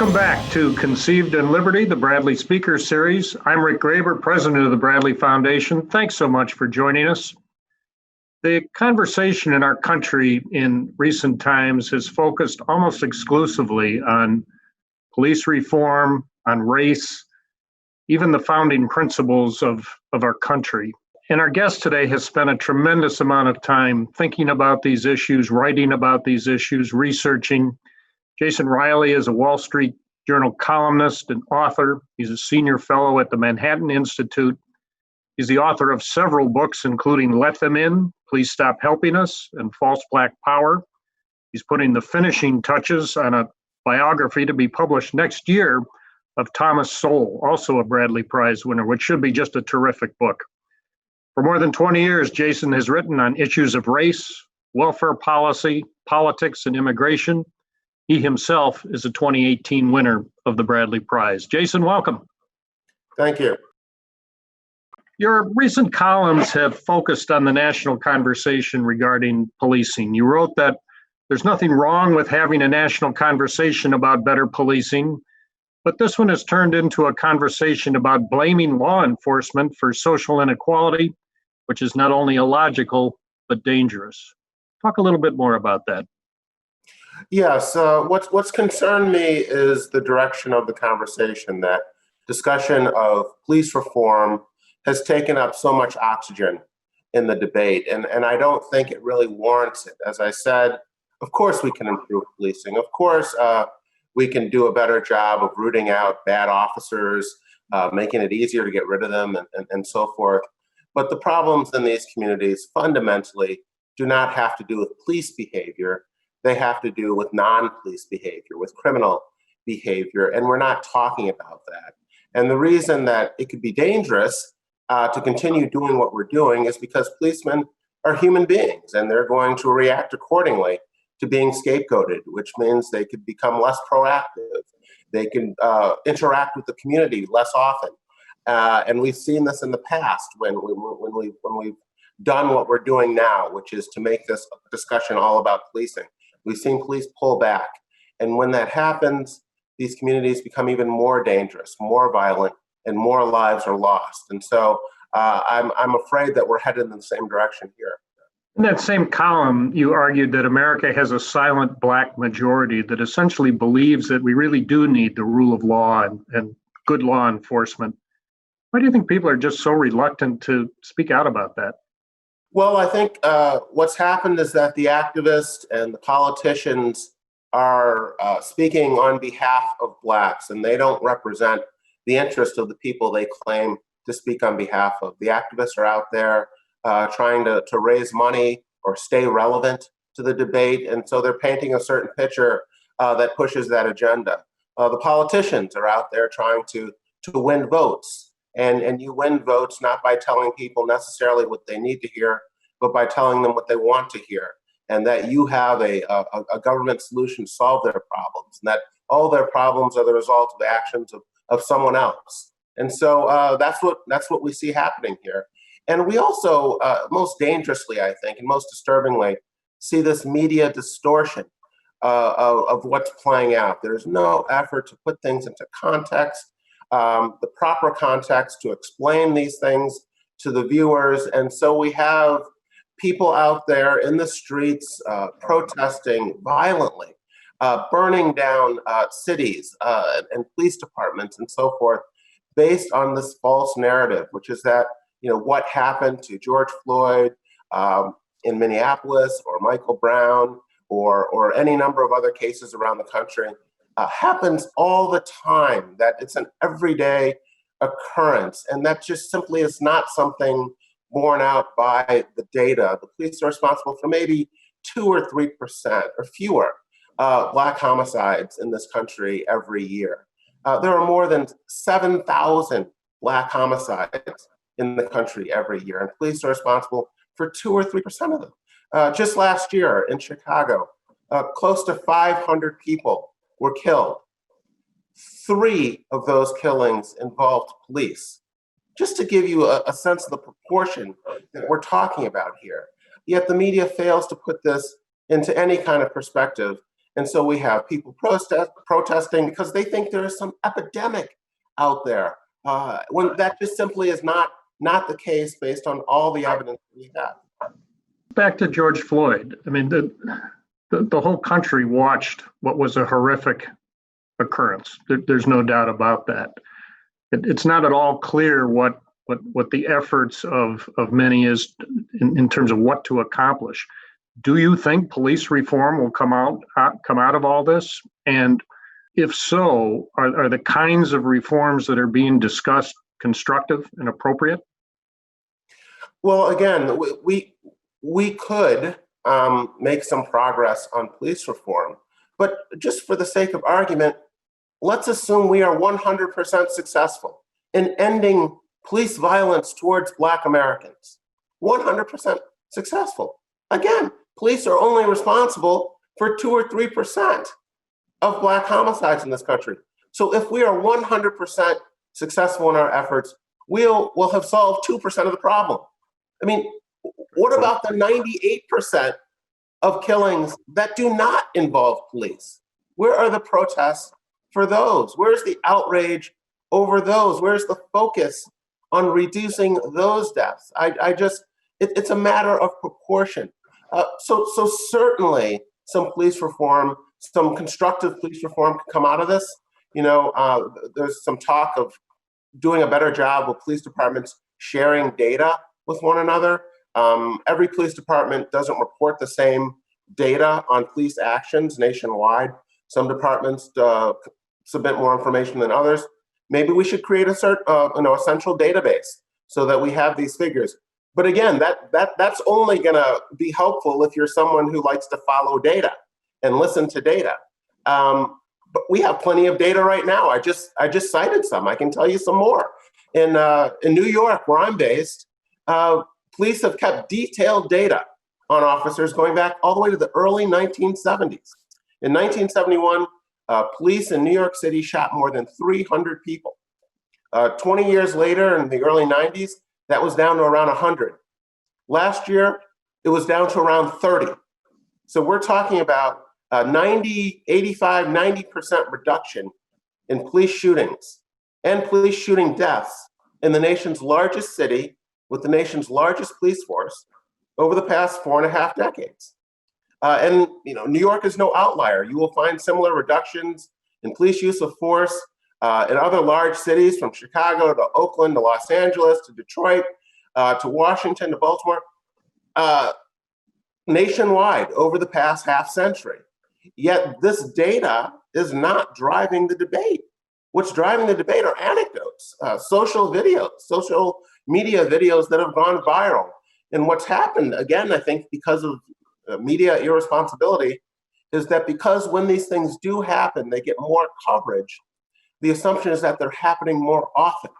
Welcome back to Conceived in Liberty, the Bradley Speaker Series. I'm Rick Graber, president of the Bradley Foundation. Thanks so much for joining us. The conversation in our country in recent times has focused almost exclusively on police reform, on race, even the founding principles of our country. And our guest today has spent a tremendous amount of time thinking about these issues, writing about these issues, researching. Jason Riley is a Wall Street Journal columnist and author. He's a senior fellow at the Manhattan Institute. He's the author of several books, including Let Them In, Please Stop Helping Us, and False Black Power. He's putting the finishing touches on a biography to be published next year of Thomas Sowell, also a Bradley Prize winner, which should be just a terrific book. For more than 20 years, Jason has written on issues of race, welfare policy, politics, and immigration. He himself is a 2018 winner of the Bradley Prize. Jason, welcome. Thank you. Your recent columns have focused on the national conversation regarding policing. You wrote that there's nothing wrong with having a national conversation about better policing, but this one has turned into a conversation about blaming law enforcement for social inequality, which is not only illogical, but dangerous. Talk a little bit more about that. Yes, what's concerned me is the direction of the conversation. That discussion of police reform has taken up so much oxygen in the debate, and I don't think it really warrants it. As I said, of course we can improve policing. Of course we can do a better job of rooting out bad officers, making it easier to get rid of them, and so forth. But the problems in these communities fundamentally do not have to do with police behavior. They have to do with non-police behavior, with criminal behavior, and we're not talking about that. And the reason that it could be dangerous to continue doing what we're doing is because policemen are human beings, and they're going to react accordingly to being scapegoated, which means they could become less proactive. They can interact with the community less often. And we've seen this in the past when we've done what we're doing now, which is to make this discussion all about policing. We've seen police pull back. And when that happens, these communities become even more dangerous, more violent, and more lives are lost. And so I'm afraid that we're headed in the same direction here. In that same column, you argued that America has a silent black majority that essentially believes that we really do need the rule of law and good law enforcement. Why do you think people are just so reluctant to speak out about that? Well, I think what's happened is that the activists and the politicians are speaking on behalf of Blacks, and they don't represent the interest of the people they claim to speak on behalf of. The activists are out there trying to raise money or stay relevant to the debate, and so they're painting a certain picture that pushes that agenda. The politicians are out there trying to win votes. And you win votes not by telling people necessarily what they need to hear, but by telling them what they want to hear, and that you have a government solution to solve their problems, and that all their problems are the result of the actions of someone else. And so that's what we see happening here. And we also, most dangerously, I think, and most disturbingly, see this media distortion of what's playing out. There's no effort to put things into context. The proper context to explain these things to the viewers. And so we have people out there in the streets protesting violently, burning down cities and police departments and so forth, based on this false narrative, which is that, what happened to George Floyd in Minneapolis, or Michael Brown, or any number of other cases around the country, happens all the time, that it's an everyday occurrence. And that just simply is not something borne out by the data. The police are responsible for maybe 2 or 3% or fewer Black homicides in this country every year. There are more than 7,000 Black homicides in the country every year, and police are responsible for 2 or 3% of them. Just last year in Chicago, close to 500 people were killed. 3 of those killings involved police. Just to give you a sense of the proportion that we're talking about here. Yet the media fails to put this into any kind of perspective. And so we have people protesting because they think there is some epidemic out there, when that just simply is not the case based on all the evidence we have. Back to George Floyd. I mean, the whole country watched what was a horrific occurrence. There's no doubt about that. It's not at all clear what the efforts of many is in terms of what to accomplish. Do you think police reform will come out of all this? And if so, are the kinds of reforms that are being discussed constructive and appropriate? Well, again, we could make some progress on police reform, but just for the sake of argument, let's assume we are 100% successful in ending police violence towards Black Americans. 100% successful. Again, police are only responsible for 2 or 3% of Black homicides in this country. So if we are 100% successful in our efforts, we'll have solved 2% of the problem. I mean, what about the 98% of killings that do not involve police? Where are the protests for those? Where's the outrage over those? Where's the focus on reducing those deaths? It's a matter of proportion. So certainly some police reform, some constructive police reform can come out of this. There's some talk of doing a better job with police departments sharing data with one another. Every police department doesn't report the same data on police actions nationwide. Some departments submit more information than others. Maybe we should create a central database so that we have these figures. But again, that's only going to be helpful if you're someone who likes to follow data and listen to data. But we have plenty of data right now. I just cited some. I can tell you some more. In New York, where I'm based, police have kept detailed data on officers going back all the way to the early 1970s. In 1971, police in New York City shot more than 300 people. 20 years later, in the early 90s, that was down to around 100. Last year, it was down to around 30. So we're talking about 90% reduction in police shootings and police shooting deaths in the nation's largest city with the nation's largest police force over the past 4.5 decades. And New York is no outlier. You will find similar reductions in police use of force in other large cities, from Chicago to Oakland to Los Angeles to Detroit to Washington to Baltimore, nationwide over the past half century. Yet this data is not driving the debate. What's driving the debate are anecdotes, social media videos that have gone viral. And what's happened, again, I think because of media irresponsibility, is that because when these things do happen, they get more coverage, the assumption is that they're happening more often.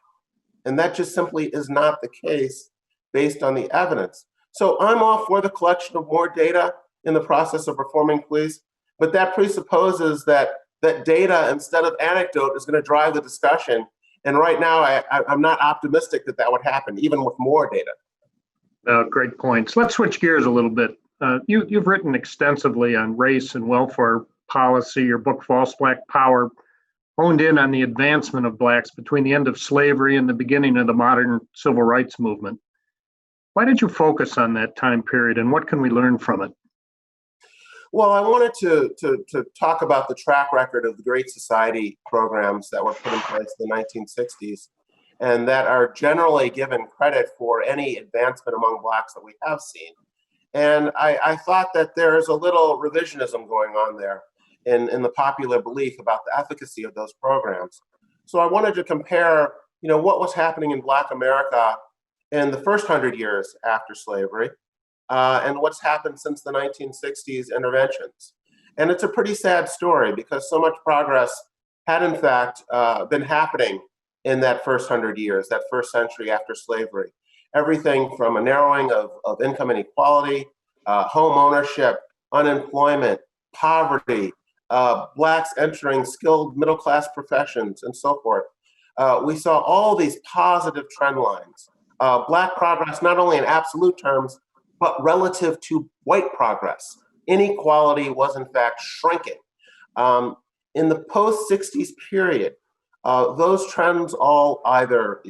And that just simply is not the case based on the evidence. So I'm all for the collection of more data in the process of reforming police, but that presupposes that data instead of anecdote is going to drive the discussion. And right now, I'm not optimistic that would happen, even with more data. Great points. Let's switch gears a little bit. You've written extensively on race and welfare policy. Your book, False Black Power, honed in on the advancement of Blacks between the end of slavery and the beginning of the modern civil rights movement. Why did you focus on that time period, and what can we learn from it? Well, I wanted to talk about the track record of the Great Society programs that were put in place in the 1960s and that are generally given credit for any advancement among Blacks that we have seen. And I thought that there is a little revisionism going on there in the popular belief about the efficacy of those programs. So I wanted to compare, what was happening in Black America in the first 100 years after slavery and what's happened since the 1960s interventions. And it's a pretty sad story because so much progress had in fact been happening in that first 100 years, that first century after slavery. Everything from a narrowing of income inequality, home ownership, unemployment, poverty, Blacks entering skilled middle-class professions, and so forth. We saw all these positive trend lines. Black progress, not only in absolute terms, but relative to white progress. Inequality was in fact shrinking In the post-60s period, those trends all either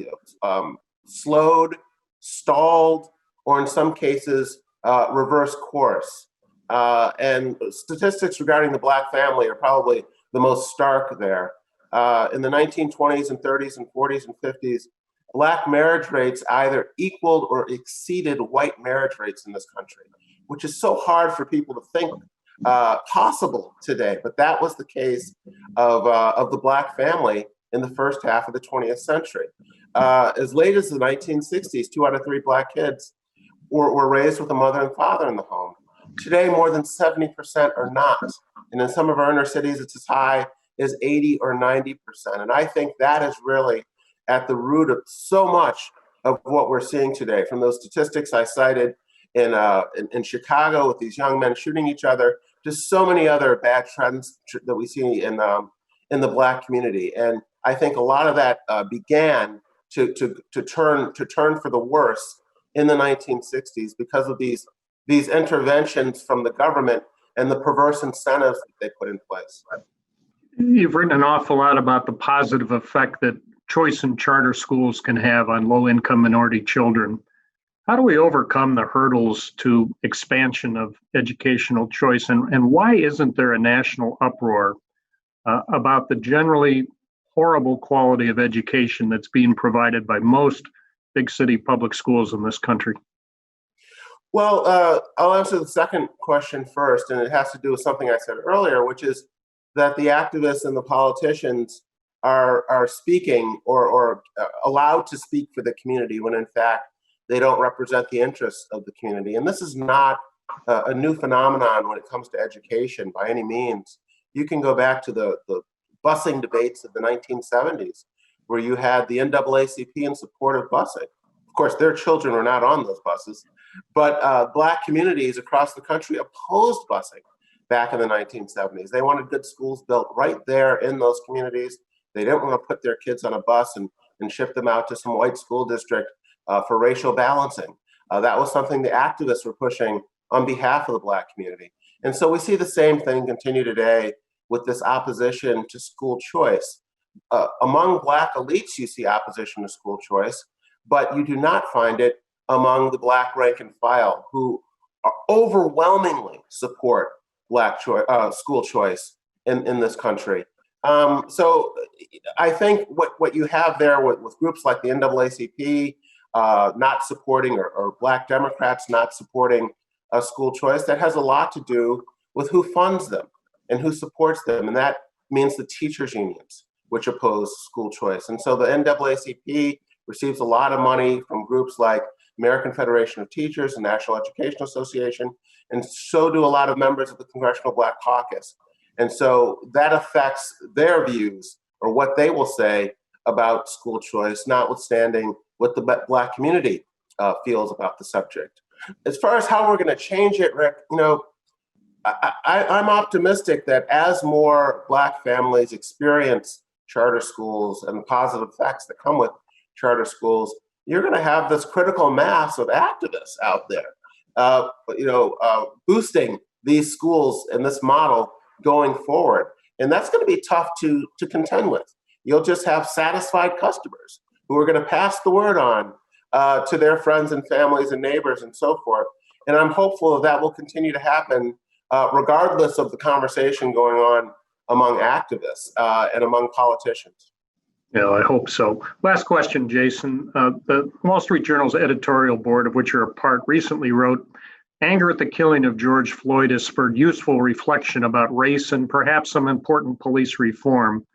slowed, stalled, or in some cases reversed course. And statistics regarding the Black family are probably the most stark there. In the 1920s and 30s and 40s and 50s, Black marriage rates either equaled or exceeded white marriage rates in this country, which is so hard for people to think possible today. But that was the case of the Black family in the first half of the 20th century. As late as the 1960s, 2 out of 3 Black kids were raised with a mother and father in the home. Today, more than 70% are not. And in some of our inner cities, it's as high as 80 or 90%. And I think that is really at the root of so much of what we're seeing today, from those statistics I cited in Chicago with these young men shooting each other, to so many other bad trends that we see in the Black community. And I think a lot of that began to turn for the worse in the 1960s because of these interventions from the government and the perverse incentives that they put in place. You've written an awful lot about the positive effect that choice in charter schools can have on low-income minority children. How do we overcome the hurdles to expansion of educational choice, and why isn't there a national uproar about the generally horrible quality of education that's being provided by most big city public schools in this country? Well, I'll answer the second question first, and it has to do with something I said earlier, which is that the activists and the politicians are speaking or allowed to speak for the community when in fact they don't represent the interests of the community. And this is not a new phenomenon when it comes to education by any means. You can go back to the busing debates of the 1970s, where you had the NAACP in support of busing. Of course, their children were not on those buses, but Black communities across the country opposed busing back in the 1970s. They wanted good schools built right there in those communities. They didn't want to put their kids on a bus and ship them out to some white school district for racial balancing. That was something the activists were pushing on behalf of the Black community. And so we see the same thing continue today with this opposition to school choice. Among Black elites, you see opposition to school choice, but you do not find it among the Black rank and file, who overwhelmingly support Black school choice in this country. So I think what you have there with groups like the NAACP not supporting, or Black Democrats not supporting school choice, that has a lot to do with who funds them and who supports them. And that means the teachers' unions, which oppose school choice. And so the NAACP receives a lot of money from groups like American Federation of Teachers and National Education Association, and so do a lot of members of the Congressional Black Caucus. And so that affects their views, or what they will say about school choice, notwithstanding what the Black community feels about the subject. As far as how we're going to change it, Rick, I'm optimistic that as more Black families experience charter schools and the positive effects that come with charter schools, you're going to have this critical mass of activists out there, boosting these schools and this model going forward. And that's going to be tough to contend with. You'll just have satisfied customers who are going to pass the word on to their friends and families and neighbors and so forth. And I'm hopeful that will continue to happen regardless of the conversation going on among activists and among politicians. Yeah, I hope so. Last question, Jason. The Wall Street Journal's editorial board, of which you're a part, recently wrote, "Anger at the killing of George Floyd has spurred useful reflection about race and perhaps some important police reform.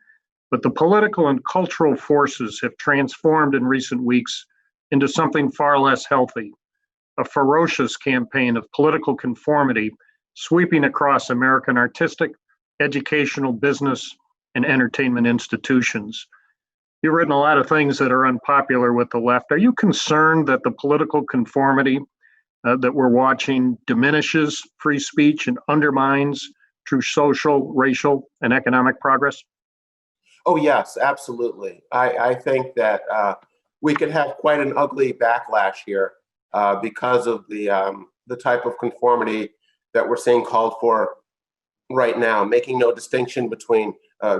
But the political and cultural forces have transformed in recent weeks into something far less healthy, a ferocious campaign of political conformity sweeping across American artistic, educational, business, and entertainment institutions." You've written a lot of things that are unpopular with the left. Are you concerned that the political conformity that we're watching diminishes free speech and undermines true social, racial, and economic progress? Oh, yes, absolutely. I think that we could have quite an ugly backlash here because of the type of conformity that we're seeing called for right now, making no distinction between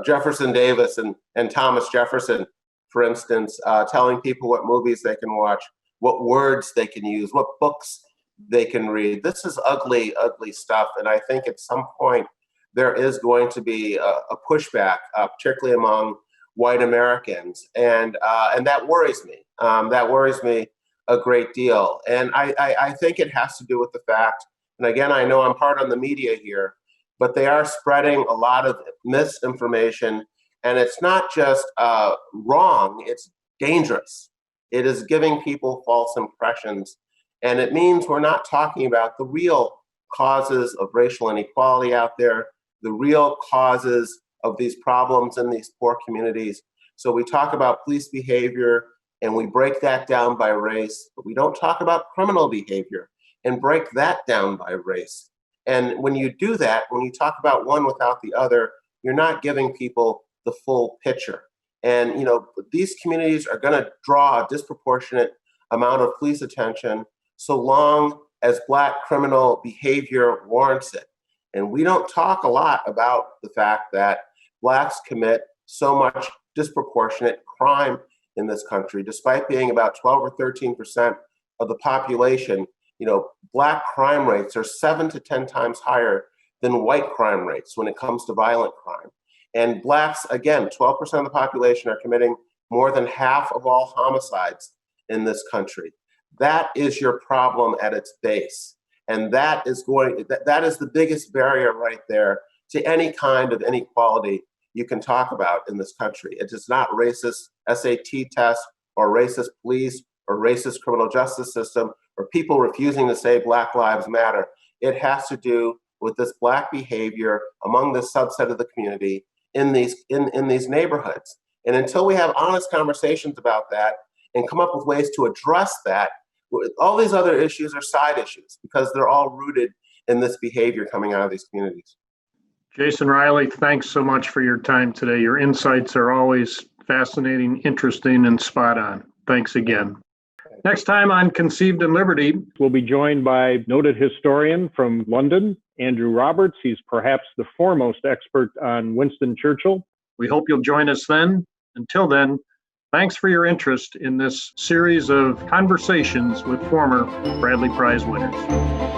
Jefferson Davis and Thomas Jefferson, for instance, telling people what movies they can watch, what words they can use, what books they can read. This is ugly, ugly stuff. And I think at some point there is going to be a pushback, particularly among white Americans. And that worries me. That worries me a great deal. And I think it has to do with the fact, and again, I know I'm hard on the media here, but they are spreading a lot of misinformation. And it's not just wrong, it's dangerous. It is giving people false impressions. And it means we're not talking about the real causes of racial inequality out there, the real causes of these problems in these poor communities. So we talk about police behavior and we break that down by race, but we don't talk about criminal behavior and break that down by race. And when you do that, when you talk about one without the other, you're not giving people the full picture. And these communities are going to draw a disproportionate amount of police attention so long as Black criminal behavior warrants it. And we don't talk a lot about the fact that Blacks commit so much disproportionate crime in this country, despite being about 12 or 13% of the population. Black crime rates are 7 to 10 times higher than white crime rates when it comes to violent crime. And Blacks, again, 12% of the population are committing more than half of all homicides in this country. That is your problem at its base. And that is the biggest barrier right there to any kind of inequality you can talk about in this country. It is not racist SAT tests or racist police or racist criminal justice system or people refusing to say Black Lives Matter. It has to do with this Black behavior among this subset of the community in these neighborhoods. And until we have honest conversations about that and come up with ways to address that, all these other issues are side issues because they're all rooted in this behavior coming out of these communities. Jason Riley, thanks so much for your time today. Your insights are always fascinating, interesting, and spot on. Thanks again. Next time on Conceived in Liberty, we'll be joined by noted historian from London, Andrew Roberts. He's perhaps the foremost expert on Winston Churchill. We hope you'll join us then. Until then, thanks for your interest in this series of conversations with former Bradley Prize winners.